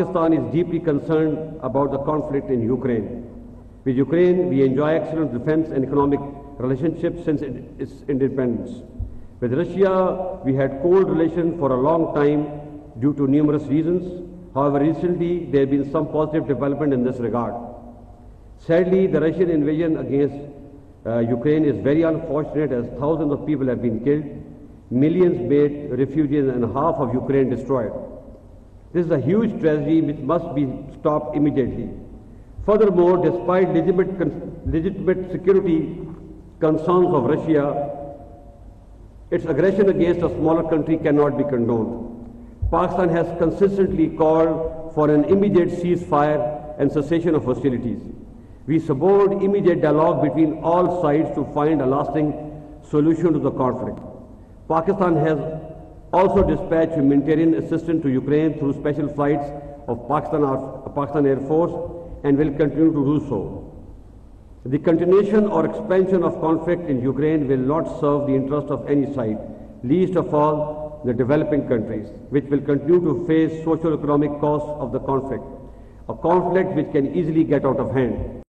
Pakistan is deeply concerned about the conflict in Ukraine. With Ukraine, we enjoy excellent defense and economic relationships since its independence. With Russia, we had cold relations for a long time due to numerous reasons. However, recently there have been some positive development in this regard. Sadly, the Russian invasion against Ukraine is very unfortunate, as thousands of people have been killed, millions made refugees, and half of Ukraine destroyed. This is a huge tragedy which must be stopped immediately. Furthermore, despite legitimate security concerns of Russia, its aggression against a smaller country cannot be condoned. Pakistan has consistently called for an immediate ceasefire and cessation of hostilities. We support immediate dialogue between all sides to find a lasting solution to the conflict. Pakistan has also dispatched humanitarian assistance to Ukraine through special flights of Pakistan Air Force and will continue to do so. The continuation or expansion of conflict in Ukraine will not serve the interest of any side, least of all the developing countries, which will continue to face socio-economic costs of the conflict, a conflict which can easily get out of hand.